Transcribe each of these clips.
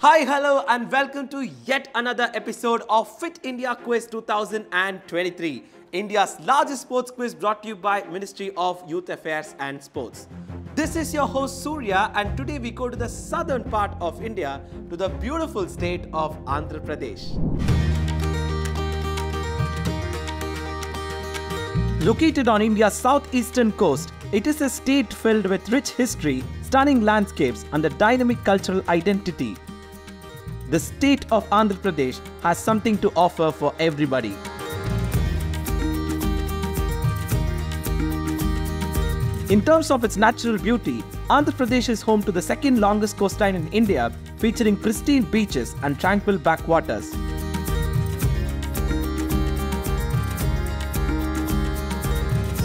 Hi, hello and welcome to yet another episode of Fit India Quiz 2023, India's largest sports quiz brought to you by Ministry of Youth Affairs and Sports. This is your host Surya, and today we go to the southern part of India, to the beautiful state of Andhra Pradesh. Located on India's southeastern coast, it is a state filled with rich history, stunning landscapes and a dynamic cultural identity. The state of Andhra Pradesh has something to offer for everybody. In terms of its natural beauty, Andhra Pradesh is home to the second longest coastline in India, featuring pristine beaches and tranquil backwaters.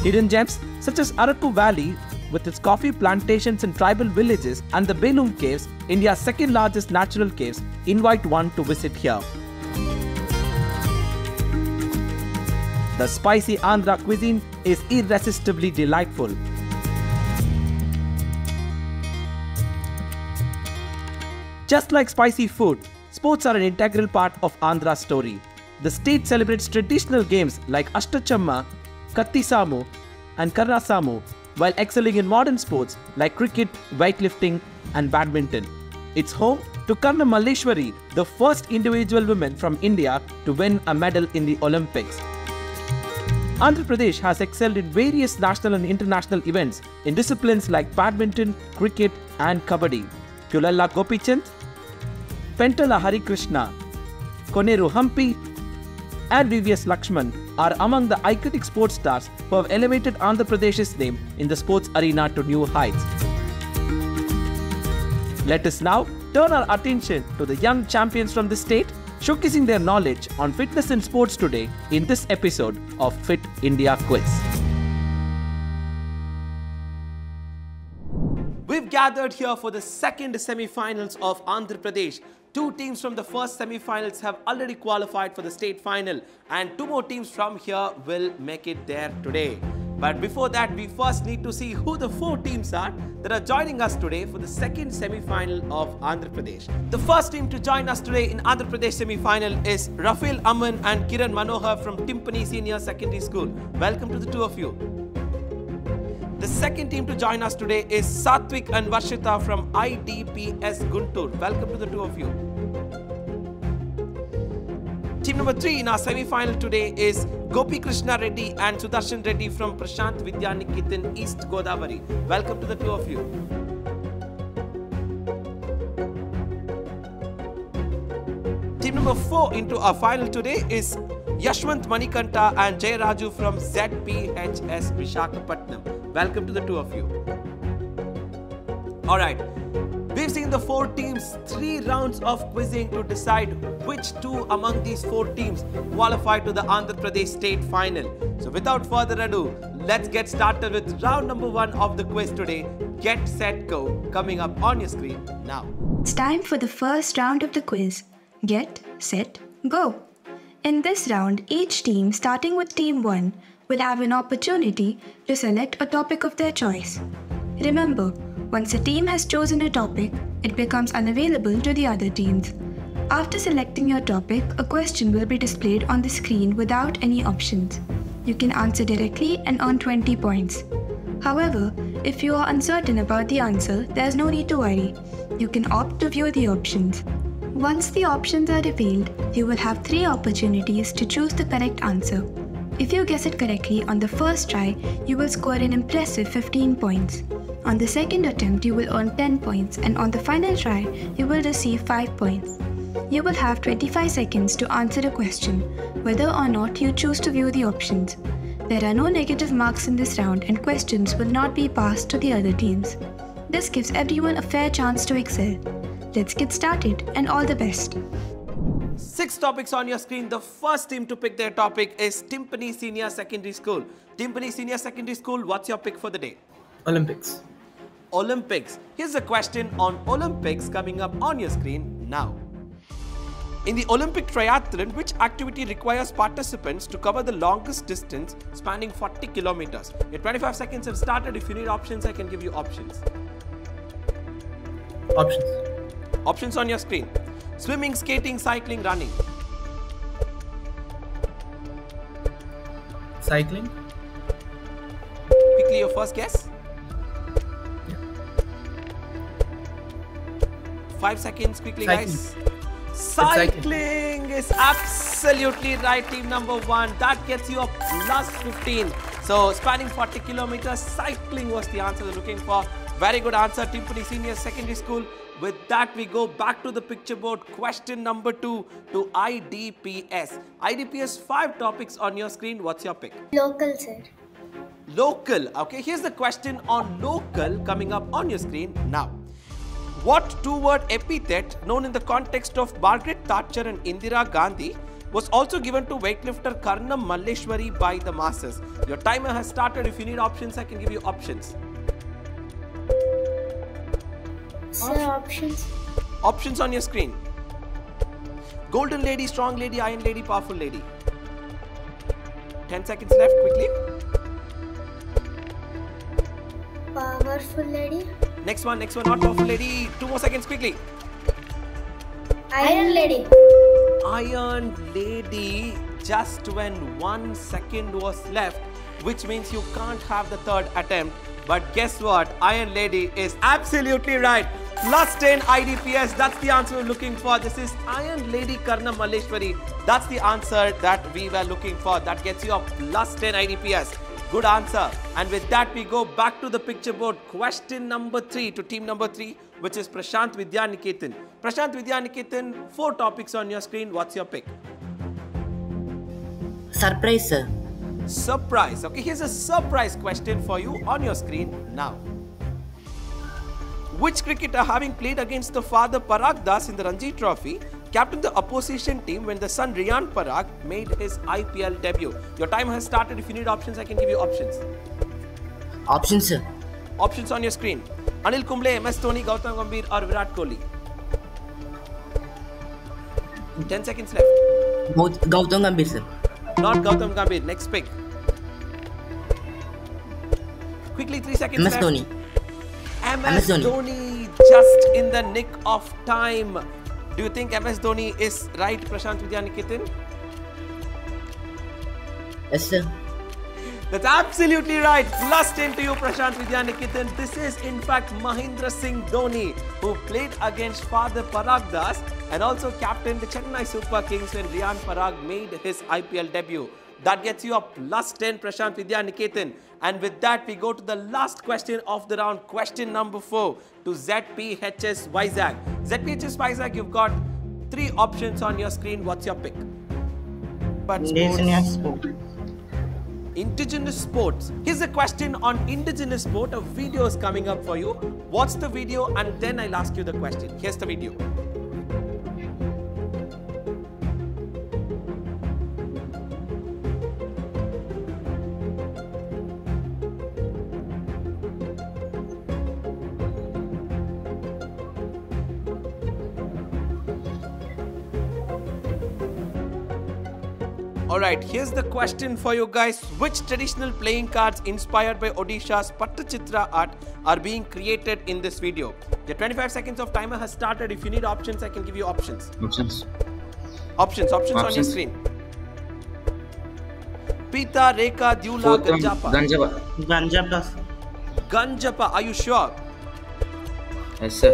Hidden gems such as Araku Valley, with its coffee plantations and tribal villages, and the Belum Caves, India's second largest natural caves, invite one to visit here. The spicy Andhra cuisine is irresistibly delightful. Just like spicy food, sports are an integral part of Andhra's story. The state celebrates traditional games like Ashtachamma, Kattisamu and Karnasamu, while excelling in modern sports like cricket, weightlifting and badminton. It's home to Karna Malleshwari, the first individual woman from India to win a medal in the Olympics. Andhra Pradesh has excelled in various national and international events in disciplines like badminton, cricket and kabaddi. Kulalla Gopichand, Pentala Harikrishna, Koneru Hampi and VVS Lakshman are among the iconic sports stars who have elevated Andhra Pradesh's name in the sports arena to new heights. Let us now turn our attention to the young champions from the state, showcasing their knowledge on fitness and sports today in this episode of Fit India Quiz. We've gathered here for the second semi-finals of Andhra Pradesh. Two teams from the first semi-finals have already qualified for the state final, and two more teams from here will make it there today. But before that, we first need to see who the four teams are that are joining us today for the second semi-final of Andhra Pradesh. The first team to join us today in Andhra Pradesh semi-final is Rafael Aman and Kiran Manohar from Timpani Senior Secondary School. Welcome to the two of you. The second team to join us today is Satvik and Varshita from IDPS Guntur. Welcome to the two of you. Team number 3 in our semi-final today is Gopi Krishna Reddy and Sudarshan Reddy from Prashant Vidya Niketan East Godavari. Welcome to the two of you. Team number 4 into our final today is Yashwant Manikanta and Jay Raju from ZPHS Vishakhapatnam. Welcome to the two of you. Alright, we've seen the four teams 3 rounds of quizzing to decide which two among these four teams qualify to the Andhra Pradesh state final. So without further ado, let's get started with round number 1 of the quiz today. Get, set, go, coming up on your screen now. It's time for the first round of the quiz. Get, set, go. In this round, each team, starting with Team 1, will have an opportunity to select a topic of their choice. Remember, once a team has chosen a topic, it becomes unavailable to the other teams. After selecting your topic, a question will be displayed on the screen without any options. You can answer directly and earn 20 points. However, if you are uncertain about the answer, there's no need to worry. You can opt to view the options. Once the options are revealed, you will have 3 opportunities to choose the correct answer. If you guess it correctly on the first try, you will score an impressive 15 points. On the second attempt, you will earn 10 points, and on the final try, you will receive 5 points. You will have 25 seconds to answer a question, whether or not you choose to view the options. There are no negative marks in this round, and questions will not be passed to the other teams. This gives everyone a fair chance to excel. Let's get started, and all the best. 6 topics on your screen. The first team to pick their topic is Timpani Senior Secondary School. Timpani Senior Secondary School, what's your pick for the day? Olympics. Olympics. Here's a question on Olympics coming up on your screen now. In the Olympic triathlon, which activity requires participants to cover the longest distance spanning 40 kilometers? Your 25 seconds have started. If you need options, I can give you options. Options. Options on your screen. Swimming, skating, cycling, running. Cycling. Quickly, your first guess. 5 seconds, quickly, guys. Cycling is absolutely right, team number 1. That gets you a plus 15. So, spanning 40 kilometers, cycling was the answer we're looking for. Very good answer, Timpani Senior Secondary School. With that, we go back to the picture board. Question number 2 to IDPS. IDPS, 5 topics on your screen. What's your pick? Local, sir. Local. Okay, here's the question on local coming up on your screen now. What two-word epithet known in the context of Margaret Thatcher and Indira Gandhi was also given to weightlifter Karnam Malleshwari by the masses? Your timer has started. If you need options, I can give you options. Sir, options. Options on your screen. Golden lady, strong lady, iron lady, powerful lady. 10 seconds left, quickly. Powerful lady. Next one, not powerful lady. 2 more seconds, quickly. Iron lady. Iron lady, just when 1 second was left, which means you can't have the third attempt. But guess what? Iron lady is absolutely right. Plus 10 IDPS, that's the answer we're looking for. This is Iron Lady Karnam Malleshwari. That's the answer that we were looking for. That gets you a plus 10 IDPS. Good answer. And with that, we go back to the picture board. Question number 3 to team number 3, which is Prashant Vidyaniketan. Prashant Vidyaniketan, 4 topics on your screen. What's your pick? Surprise, sir. Surprise. Okay, here's a surprise question for you on your screen now. Which cricketer, having played against the father Parag Das in the Ranji Trophy, captained the opposition team when the son Riyan Parag made his IPL debut? Your time has started. If you need options, I can give you options. Options, sir. Options on your screen. Anil Kumble, MS Dhoni, Gautam Gambhir or Virat Kohli? 10 seconds left. Both Gautam Gambhir, sir. Not Gautam Gambhir. Next pick. Quickly, 3 seconds MS left. Dhoni. MS Dhoni, just in the nick of time. Do you think MS Dhoni is right, Prashant Vidyaniketan? Yes, sir. That's absolutely right. Plus 10 to you, Prashant Vidyaniketan. This is in fact Mahendra Singh Dhoni, who played against father Parag Das and also captained the Chennai Super Kings when Riyan Parag made his IPL debut. That gets you a plus 10, Prashant Vidyaniketan. And with that, we go to the last question of the round. Question number 4 to ZPHS Vizag. ZPHS Vizag, you've got 3 options on your screen. What's your pick? Indigenous sport. Indigenous sports. Here's a question on indigenous sport. A video is coming up for you. Watch the video and then I'll ask you the question. Here's the video. Alright, here's the question for you guys. Which traditional playing cards inspired by Odisha's Pattachitra art are being created in this video? The 25 seconds of timer has started. If you need options, I can give you options. Options on your screen. Pita, Reka, Dyula, Ganjapa. Ganjapa, are you sure? Yes, sir.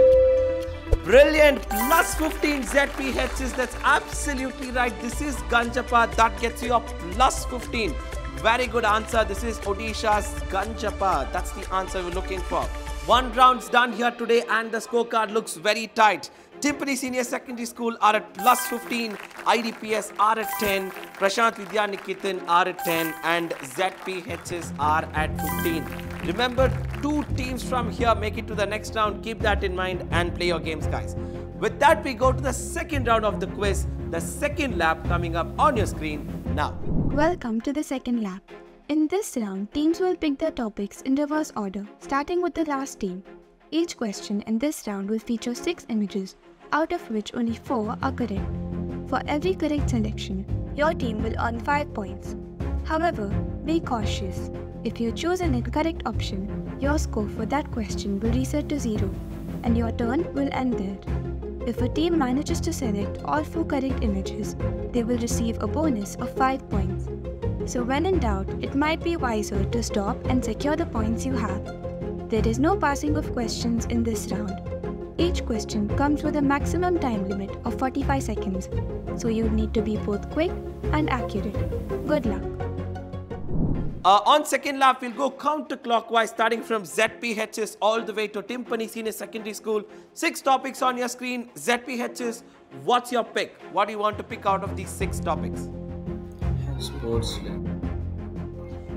Brilliant. Plus 15 ZPHs. That's absolutely right. This is Ganjapa. That gets you a plus 15. Very good answer. This is Odisha's Ganjapa. That's the answer we're looking for. 1 round's done here today and the scorecard looks very tight. Timpani Senior Secondary School are at plus 15, IDPS are at 10, Prashant Vidyaniketan are at 10 and ZPHs are at 15. Remember, 2 teams from here make it to the next round. Keep that in mind and play your games, guys. With that, we go to the second round of the quiz, the second lap coming up on your screen now. Welcome to the second lap. In this round, teams will pick their topics in reverse order, starting with the last team. Each question in this round will feature 6 images, out of which only 4 are correct. For every correct selection, your team will earn 5 points. However, be cautious. If you choose an incorrect option, your score for that question will reset to 0, and your turn will end there. If a team manages to select all 4 correct images, they will receive a bonus of 5 points. So when in doubt, it might be wiser to stop and secure the points you have. There is no passing of questions in this round. Each question comes with a maximum time limit of 45 seconds, so you need to be both quick and accurate. Good luck. On second lap, we'll go counterclockwise, starting from ZPHS all the way to Timpani Senior Secondary School. 6 topics on your screen. ZPHS, what's your pick? What do you want to pick out of these 6 topics? Sports league.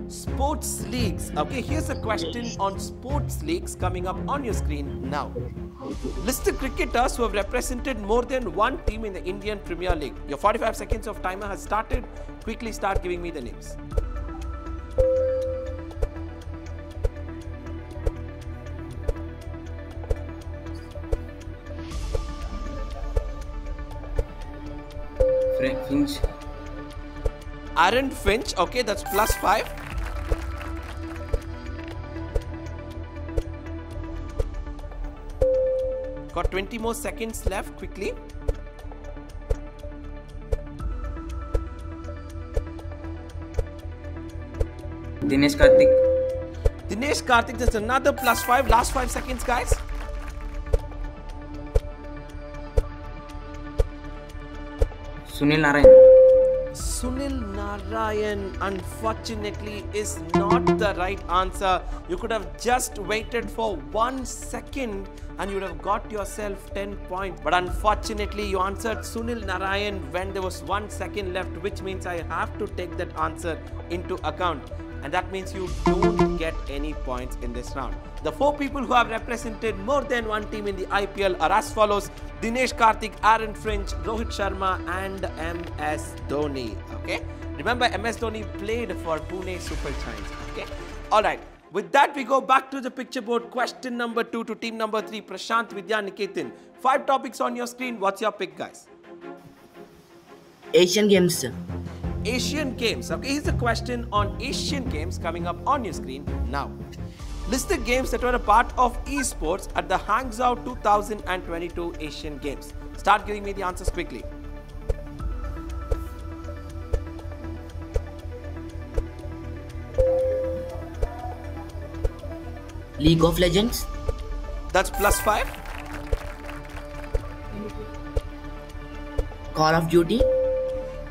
Sports leagues. Okay, here's a question on sports leagues coming up on your screen now. List the cricketers who have represented more than one team in the Indian Premier League. Your 45 seconds of timer has started. Quickly start giving me the names. Finch. Aaron Finch, okay, that's +5. Got 20 more seconds left, quickly. Dinesh Karthik. Dinesh Karthik, that's another +5. Last 5 seconds, guys. Sunil Narayan. Sunil Narayan, unfortunately, is not the right answer. You could have just waited for 1 second and you would have got yourself 10 points. But unfortunately, you answered Sunil Narayan when there was 1 second left, which means I have to take that answer into account. And that means you don't get any points in this round. The 4 people who have represented more than one team in the IPL are as follows: Dinesh Karthik, Aaron Finch, Rohit Sharma and MS Dhoni. Okay, remember MS Dhoni played for Pune Super Giants. Okay, alright, with that we go back to the picture board. Question number 2 to team number 3, Prashant, Vidya, Niketan. 5 topics on your screen. What's your pick, guys? Asian Games, sir. Asian Games. Okay, here's a question on Asian Games coming up on your screen now. List the games that were a part of esports at the Hangzhou 2022 Asian Games. Start giving me the answers quickly. League of Legends, That's +5. Call of Duty,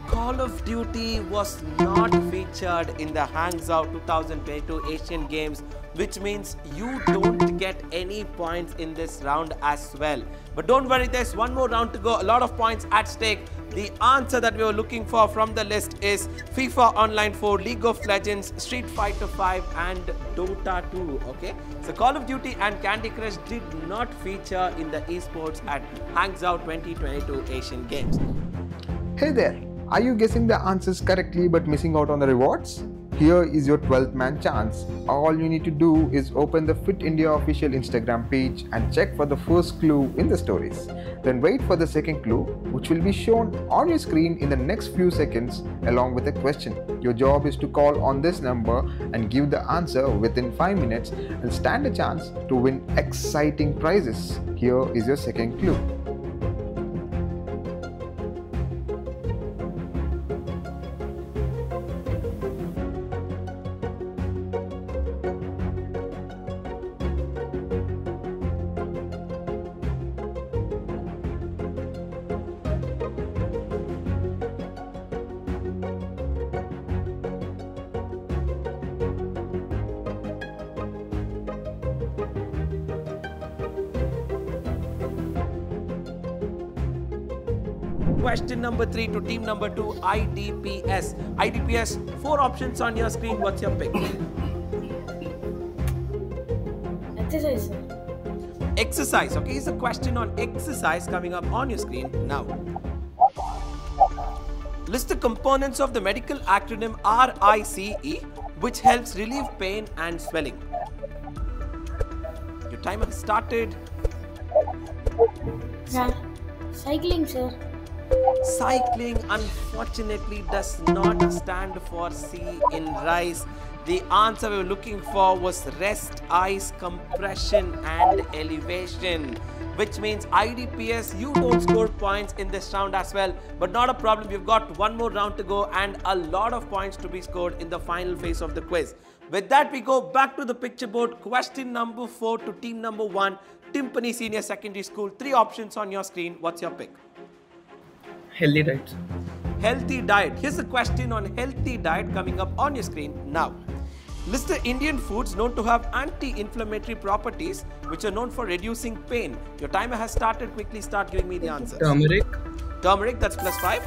Call of Duty was not featured in the Hangzhou 2022 Asian Games, which means you don't get any points in this round as well. But don't worry, there's one more round to go. A lot of points at stake. The answer that we were looking for from the list is FIFA Online 4, League of Legends, Street Fighter 5 and Dota 2. Okay, so Call of Duty and Candy Crush did not feature in the esports at Hangzhou 2022 Asian Games. Hey there, are you guessing the answers correctly but missing out on the rewards? Here is your 12th man chance. All you need to do is open the Fit India official Instagram page and check for the first clue in the stories. Then wait for the second clue, which will be shown on your screen in the next few seconds along with a question. Your job is to call on this number and give the answer within 5 minutes and stand a chance to win exciting prizes. Here is your second clue. Question number 3 to team number 2, IDPS. IDPS, 4 options on your screen. What's your pick? Exercise, sir. Exercise. Okay, here's a question on exercise coming up on your screen now. List the components of the medical acronym RICE, which helps relieve pain and swelling. Your timer has started. Cycling, sir. Cycling unfortunately does not stand for C in rice. The answer we were looking for was rest, ice, compression and elevation. Which means IDPS, you don't score points in this round as well. But not a problem, we've got one more round to go and a lot of points to be scored in the final phase of the quiz. With that, we go back to the picture board. Question number 4 to team number 1, Timpani Senior Secondary School. 3 options on your screen. What's your pick? Healthy diet. Healthy diet. Here's a question on healthy diet coming up on your screen now. List the Indian foods known to have anti-inflammatory properties which are known for reducing pain. Your timer has started. Quickly start giving me the answers. Turmeric. Turmeric, that's +5.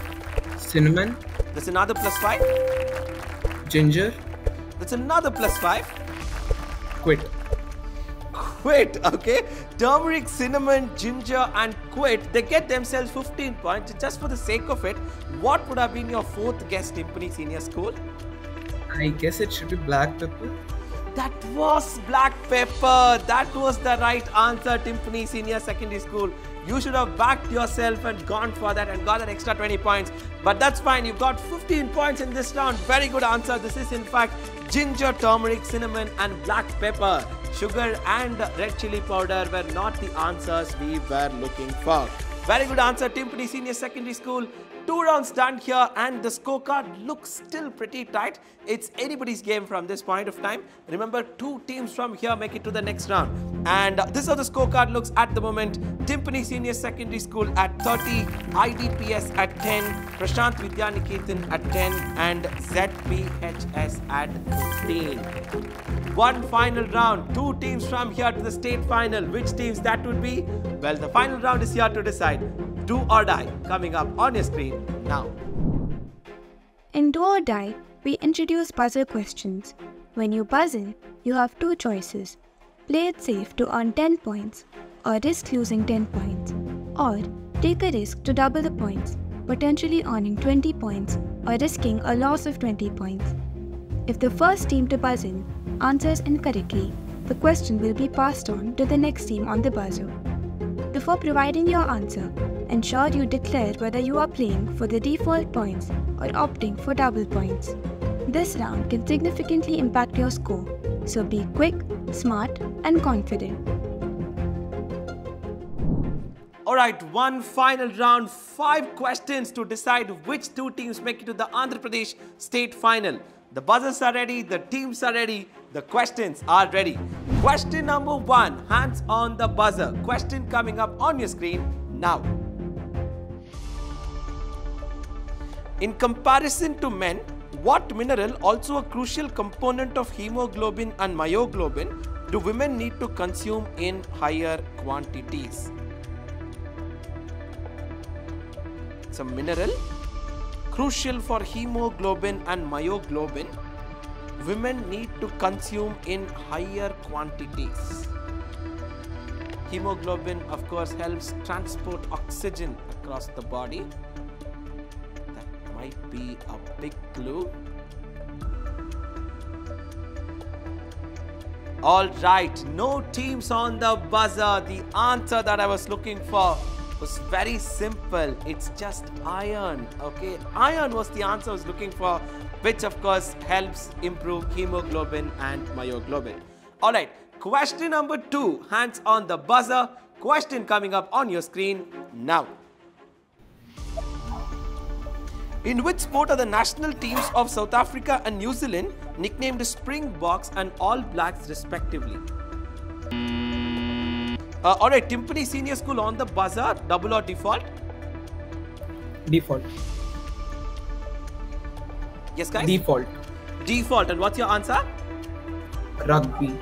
Cinnamon. That's another +5. Ginger. That's another +5. Quit. Quit, okay? Turmeric, cinnamon, ginger and quit. They get themselves 15 points. Just for the sake of it, what would have been your 4th guess, Timpani Senior School? I guess it should be black pepper. That was black pepper. That was the right answer, Timpani Senior Secondary School. You should have backed yourself and gone for that and got an extra 20 points. But that's fine. You got 15 points in this round. Very good answer. This is in fact ginger, turmeric, cinnamon and black pepper. Sugar and red chili powder were not the answers we were looking for. Very good answer, Timpani Senior Secondary School. 2 rounds done here and the scorecard looks still pretty tight. It's anybody's game from this point of time. Remember, 2 teams from here make it to the next round. And this is how the scorecard looks at the moment. Timpani Senior Secondary School at 30, IDPS at 10, Prashant Vidyaniketan at 10 and ZPHS at 15. One final round, 2 teams from here to the state final. Which teams that would be? Well, the final round is here to decide. Do or Die coming up on your screen now. In Do or Die, we introduce buzzer questions. When you buzzer, you have 2 choices. Play it safe to earn 10 points or risk losing 10 points. Or take a risk to double the points, potentially earning 20 points or risking a loss of 20 points. If the first team to buzz in answers incorrectly, the question will be passed on to the next team on the buzzer. Before providing your answer, ensure you declare whether you are playing for the default points or opting for double points. This round can significantly impact your score, so be quick, smart and confident. Alright, one final round, 5 questions to decide which 2 teams make it to the Andhra Pradesh state final. The buzzers are ready, the teams are ready, the questions are ready. Question number 1, hands on the buzzer. Question coming up on your screen now. In comparison to men, what mineral, also a crucial component of hemoglobin and myoglobin, do women need to consume in higher quantities? It's a mineral crucial for hemoglobin and myoglobin. Women need to consume in higher quantities. Hemoglobin, of course, helps transport oxygen across the body. That might be a big clue. All right, no teams on the buzzer. The answer that I was looking for was very simple. It's just iron. Okay, iron was the answer I was looking for, which of course helps improve hemoglobin and myoglobin. All right, question number 2, hands on the buzzer. Question coming up on your screen now. In which sport are the national teams of South Africa and New Zealand nicknamed Springboks and All Blacks respectively? Alright, Timpani Senior School on the buzzer, double or default? Default. Yes, guys? Default. Default. And what's your answer? Rugby.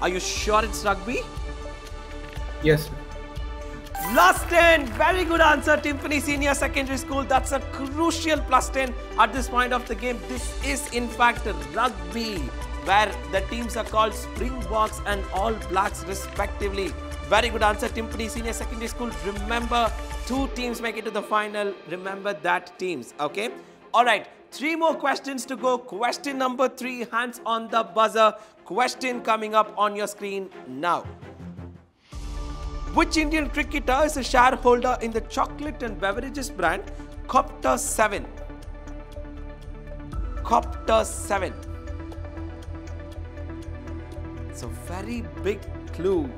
Are you sure it's rugby? Yes. +10. Very good answer, Timpani Senior Secondary School. That's a crucial +10 at this point of the game. This is in fact rugby, where the teams are called Springboks and All Blacks respectively. Very good answer, Timpani Senior Secondary School. Remember, 2 teams make it to the final. Remember that teams, okay? Alright, 3 more questions to go. Question number 3, hands on the buzzer. Question coming up on your screen now. Which Indian cricketer is a shareholder in the chocolate and beverages brand Copter 7? Copter 7. It's a very big clue.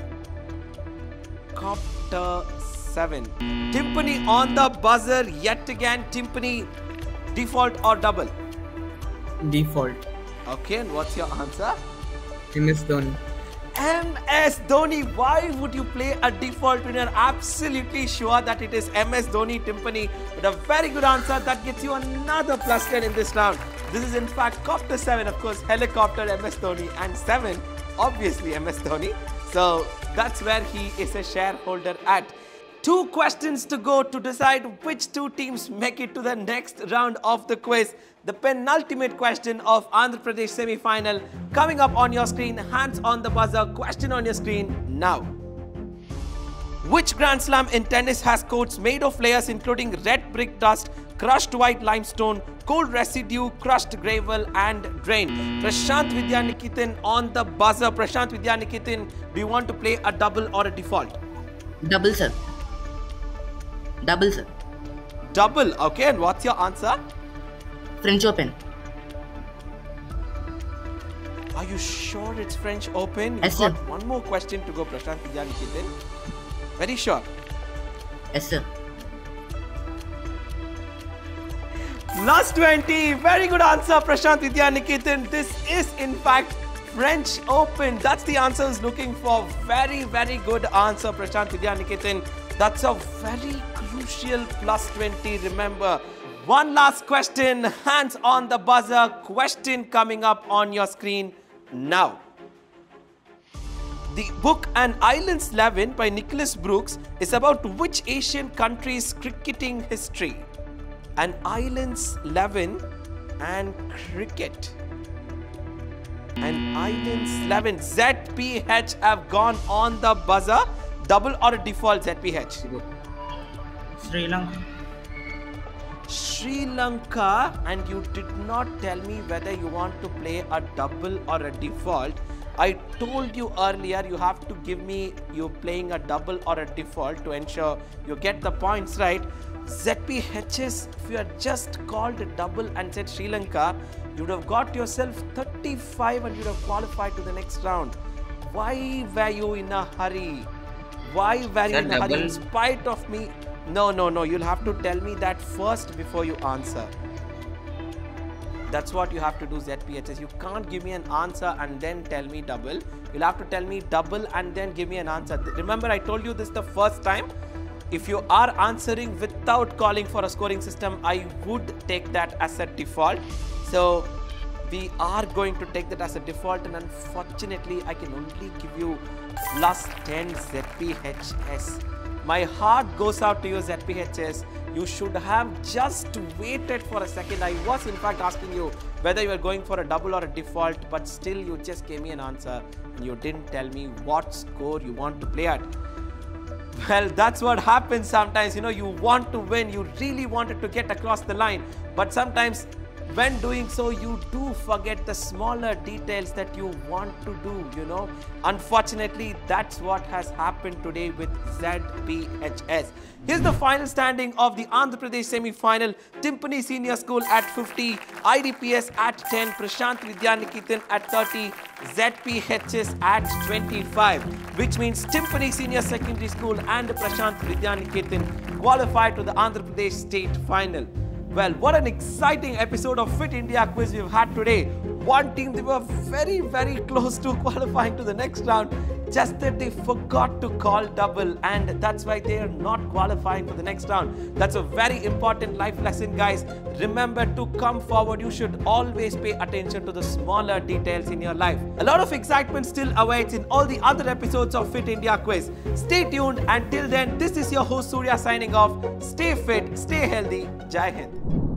Copter 7. Timpani on the buzzer yet again. Timpani, default or double? Default. Okay, and what's your answer? MS Dhoni. MS Dhoni. Why would you play a default when you're absolutely sure that it is MS Dhoni? Timpani with a very good answer. That gets you another plus 10 in this round. This is in fact Copter 7, of course, helicopter MS Dhoni, and 7, obviously MS Dhoni. So that's where he is a shareholder at. 2 questions to go to decide which 2 teams make it to the next round of the quiz. The penultimate question of Andhra Pradesh semi-final coming up on your screen. Hands on the buzzer. Question on your screen now. Which Grand Slam in tennis has courts made of layers including red brick dust, crushed white limestone, cold residue, crushed gravel and drain? Prashant Vidyaniketan on the buzzer. Prashant Vidyaniketan, do you want to play a double or a default? Double, sir. Double, sir. Double. Okay, and what's your answer? French Open. Are you sure it's French Open? Yes, You've sir. got one more question to go, Prashant Vidyaniketan. Very sure. Yes, sir. Plus 20. Very good answer, Prashant Vidyaniketan. This is in fact French Open. That's the answer I was looking for. Very, very good answer, Prashant Vidyaniketan. That's a very crucial plus 20. Remember, one last question. Hands on the buzzer. Question coming up on your screen now. The book An Island's 11 by Nicholas Brooks is about which Asian country's cricketing history? An Island's 11 and cricket. An Island's 11. ZPH have gone on the buzzer. Double or a default, ZPH? Sri Lanka. Sri Lanka, and you did not tell me whether you want to play a double or a default. I told you earlier you have to give me you playing a double or a default to ensure you get the points right. ZPHS, if you had just called a double and said Sri Lanka, you would have got yourself 35 and you would have qualified to the next round. Why were you in a hurry? Why were you in a hurry in spite of me? No. You'll have to tell me that first before you answer. That's what you have to do, ZPHS. You can't give me an answer and then tell me double. You'll have to tell me double and then give me an answer. Remember, I told you this the first time. If you are answering without calling for a scoring system, I would take that as a default. So we are going to take that as a default, and unfortunately, I can only give you plus 10 ZPHS. My heart goes out to you, ZPHS. You should have just waited for a second. I was in fact asking you whether you were going for a double or a default, but still you just gave me an answer and you didn't tell me what score you want to play at. Well, that's what happens sometimes. You know, you want to win, you really wanted to get across the line, but sometimes when doing so, you do forget the smaller details that you want to do, you know. Unfortunately, that's what has happened today with ZPHS. Here's the final standing of the Andhra Pradesh semi-final. Timpani Senior School at 50, IDPS at 10, Prashant Vidyaniketan at 30, ZPHS at 25, which means Timpani Senior Secondary School and Prashant Vidyaniketan qualified to the Andhra Pradesh state final. Well, what an exciting episode of Fit India quiz we've had today. One team, they were very, very close to qualifying to the next round, just that they forgot to call double, and that's why they are not qualifying for the next round. That's a very important life lesson, guys. Remember to come forward. You should always pay attention to the smaller details in your life. A lot of excitement still awaits in all the other episodes of Fit India quiz. Stay tuned. Until then, this is your host Surya signing off. Stay fit, stay healthy. Jai Hind.